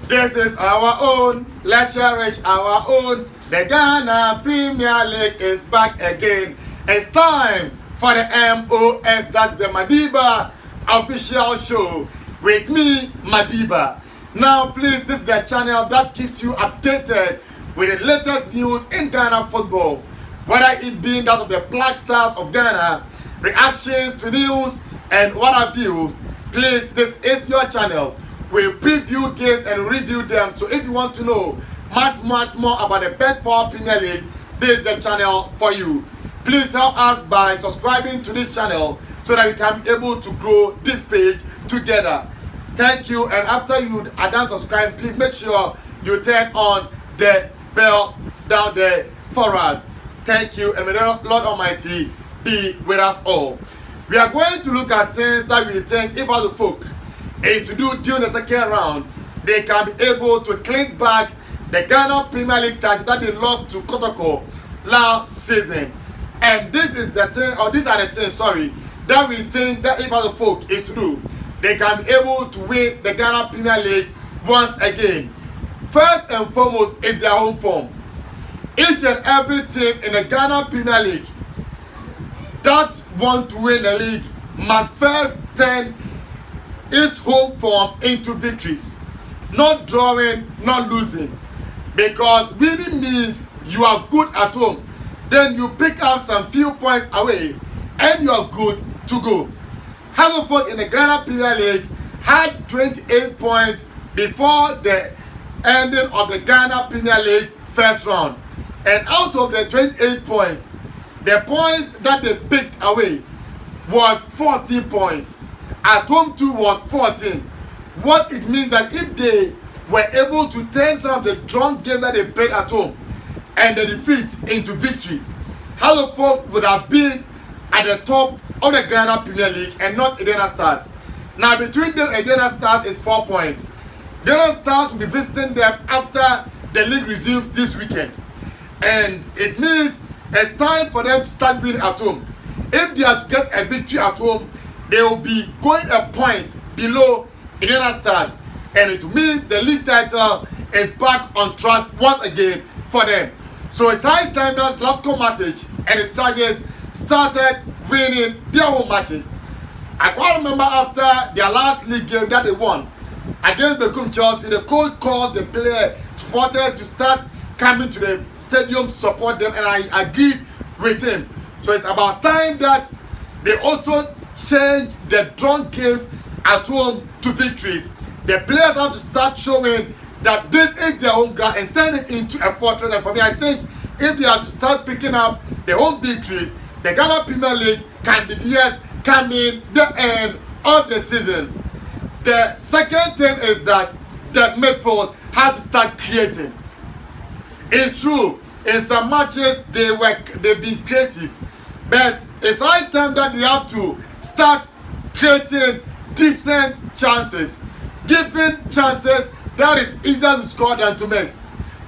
This is our own, let's cherish our own. The Ghana Premier League is back again. It's time for the MOS, that's the Madiba official show with me, Madiba. Now please, this is the channel that keeps you updated with the latest news in Ghana football, whether it be that of the Black Stars of Ghana, reactions to news and what have you. Please, this is your channel. We preview games and review them. So if you want to know much more about the Bet Power Premier League, this is the channel for you. Please help us by subscribing to this channel so that we can be able to grow this page together. Thank you. And after you are done subscribing, please make sure you turn on the bell down there for us. Thank you, and may the Lord Almighty be with us all. We are going to look at things that we think, if other folk is to do during the second round, they can be able to clean back the Ghana Premier League title that they lost to Kotoko last season. And this is the thing, or these are the things, that we think that if other folk is to do, they can be able to win the Ghana Premier League once again. First and foremost is their home form. Each and every team in the Ghana Premier League that want to win the league must first turn its home form into victories. Not drawing, not losing. Because winning means you are good at home. Then you pick up some few points away and you are good to go. Haverford in the Ghana Premier League had 28 points before the ending of the Ghana Premier League first round. And out of the 28 points, the points that they picked away was 14 points. At home too was 14. What it means that if they were able to turn some of the drawn games that they played at home and the defeat into victory, Haverford would have been at the top of the Ghana Premier League and not Ghana Stars. Now between them and Ghana Stars is 4 points. Ghana Stars will be visiting them after the league resumes this weekend. And it means it's time for them to start winning at home. If they are to get a victory at home, they will be going a point below Ghana Stars. And it means the league title is back on track once again for them. So it's high time that Slavko Matic and his Chargers started winning their home matches. I quite remember after their last league game that they won against Becum Chelsea, the coach called the player supporters to start coming to the stadium to support them, and I agreed with him. So it's about time that they also change the drawn games at home to victories. The players have to start showing that this is their home ground and turn it into a fortress. And for me, I think if they are to start picking up the home victories, the Ghana Premier League can be theirs coming the end of the season. The second thing is that the midfield have to start creating. It's true, in some matches they've been creative, but it's high time that they have to start creating decent chances, giving chances that is easier to score than to miss.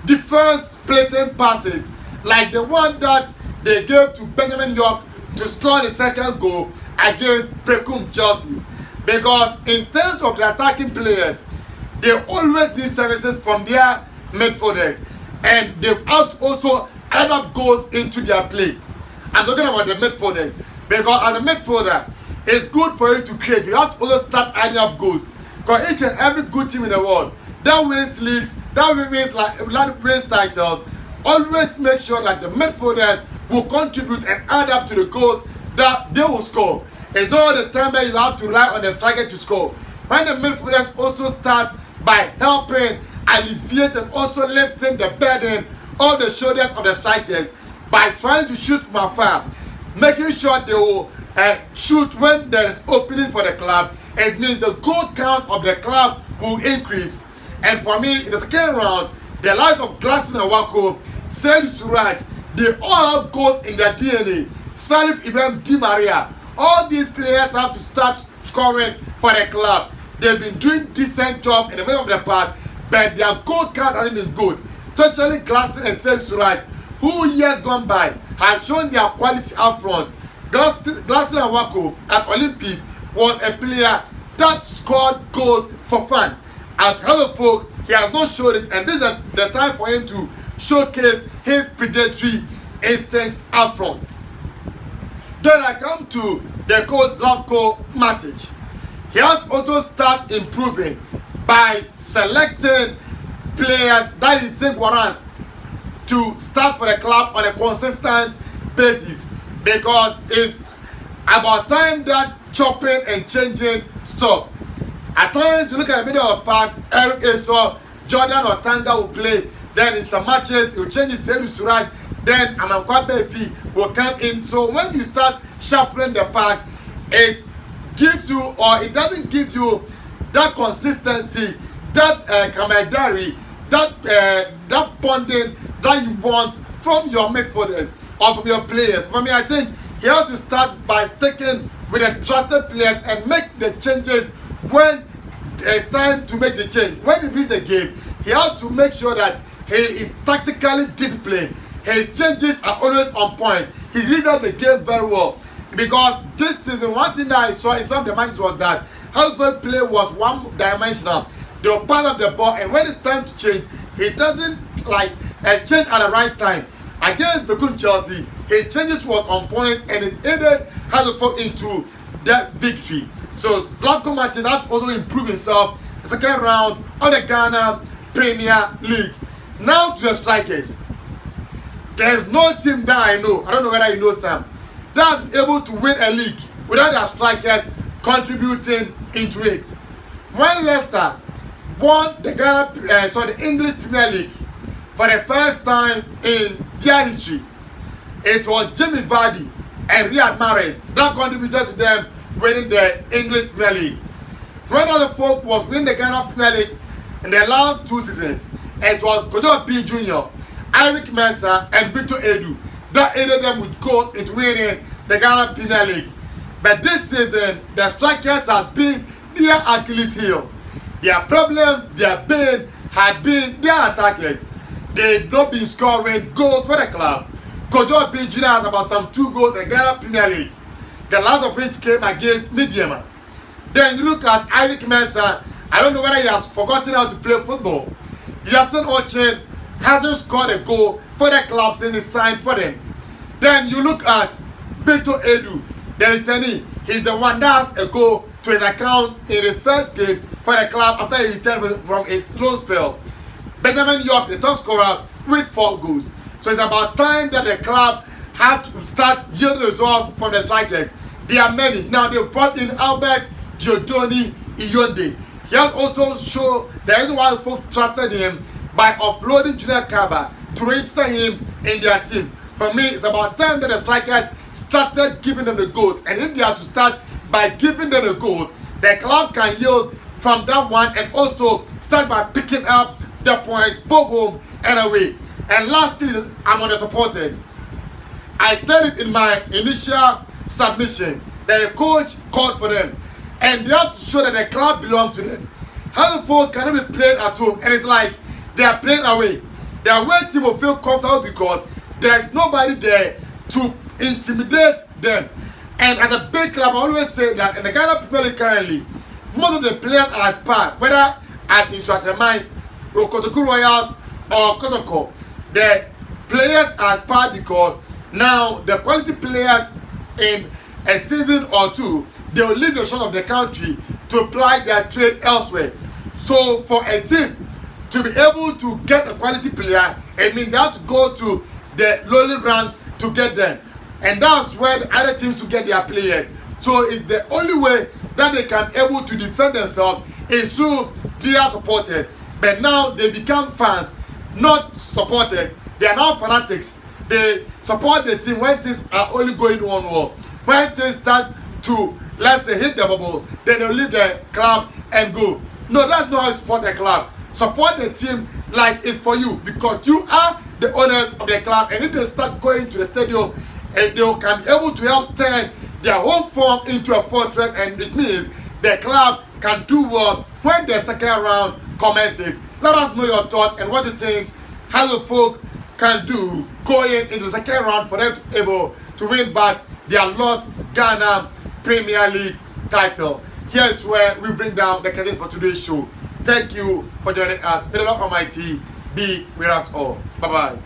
Defense splitting passes like the one that they gave to Benjamin York to score the second goal against Becum Chelsea. Because in terms of the attacking players, they always need services from their midfielders, and they have to also add up goals into their play. I'm talking about the midfielders, because as a midfielder, it's good for you to create. You have to also start adding up goals. Because each and every good team in the world that wins leagues, that wins titles, always make sure that the midfielders will contribute and add up to the goals that they will score. It's not all the time that you have to rely on the striker to score. When the midfielders also start by helping, alleviate, and also lifting the burden of the shoulders of the strikers by trying to shoot from afar, making sure they will shoot when there is opening for the club, it means the goal count of the club will increase. And for me, in the second round, the likes of Glasson and Wako, Said Suraj, they all have goals in their DNA. Salif Ibrahim Di Maria, all these players have to start scoring for the club. They've been doing decent job in the middle of the park, but their goal count hasn't been good. Especially Glasson and Said Suraj, who years gone by have shown their quality up front. Glasson and Wako at Olympics was a player that scored goals for fun. At Huddersfield, he has not showed it, and this is the time for him to showcase his predatory instincts up front. Then I come to the coach Zlatko Matic. He has also start improving by selecting players that he think warrants to start for the club on a consistent basis, because it's about time that chopping and changing stop. At times you look at the middle of the park, Eric Esau, Jordan or Tanga will play, then in some matches he will change his Seydou Suraj, then Amankwa Efi will come in. So when you start shuffling the park, it gives you, or it doesn't give you that consistency, that camaraderie, that bonding that you want from your midfielders or from your players. For me, I think he has to start by sticking with the trusted players and make the changes when it's time to make the change. When he reads the game, he has to make sure that he is tactically disciplined. His changes are always on point. He reads out the game very well. Because this season, one thing that I saw in some of the matches was that Huddersfield play was one-dimensional. They were part of the ball, and when it's time to change, he doesn't change at the right time. Against Bekun Chelsea, his changes was on point, and it aided Huddersfield into that victory. So Zlatko Matic has also improved himself the second round of the Ghana Premier League. Now to the strikers. There's no team that I know don't know whether you know Sam, that is able to win a league without their strikers contributing into it. When Leicester won the English Premier League for the first time in their history, it was Jamie Vardy and Riyad Mahrez that contributed to them winning the English Premier League. When other folk was winning the Ghana Premier League in the last 2 seasons, it was Kojo P. Jr., Isaac Mensah, and Victor Edu that aided them with goals into winning the Ghana Premier League. But this season, the strikers have been their Achilles heels. Their problems, their bane, had been their attackers. They've not been scoring goals for the club. Kojo P. Jr. has about some 2 goals in the Ghana Premier League, the last of which came against Midiama. Then you look at Isaac Mensah. I don't know whether he has forgotten how to play football. Yasin Ochin hasn't scored a goal for the club since he signed for them. Then you look at Victor Edu, the returnee. He's the one that has a goal to his account in his first game for the club after he returned from his loan spell. Benjamin York, the top scorer, with 4 goals. So it's about time that the club have to start yielding results from the strikers. There are many. Now they brought in Albert Diodoni Iyonde. He has also shown the reason why folk trusted him by offloading Junior Kaba to register him in their team. For me, it's about time that the strikers started giving them the goals. And if they have to start by giving them the goals, the club can yield from that one and also start by picking up the points both home and away. And lastly, I'm on the supporters. I said it in my initial submission that the coach called for them, and they have to show that the club belongs to them. Huddersfield cannot be playing at home, and it's like they are playing away. The away team will feel comfortable because there's nobody there to intimidate them. And as a big club, I always say that in the Ghana Premier League currently, most of the players are at par, whether at Nswatremai, or Kotoku Royals, or Kotoko. The players are at par because now the quality players in a season or 2, they will leave the shore of the country to apply their trade elsewhere. So for a team to be able to get a quality player, it means they have to go to the lowly rank to get them. And that's where the other teams to get their players. So it's the only way that they can able to defend themselves is through their supporters. But now they become fans, not supporters. They are now fanatics. They support the team when things are only going one way. When things start to, let's say, hit the bubble, then they'll leave the club and go. No, that's not how you support the club. Support the team like it's for you, because you are the owners of the club. And if they start going to the stadium, they can be able to help turn their home form into a fortress, and it means the club can do well when the second round commences. Let us know your thoughts and what you think Huddersfield can do going into the second round for them to be able to win back their lost Ghana Premier League title. Here's where we bring down the curtain for today's show. Thank you for joining us. May the Lord Almighty be with us all. Bye-bye.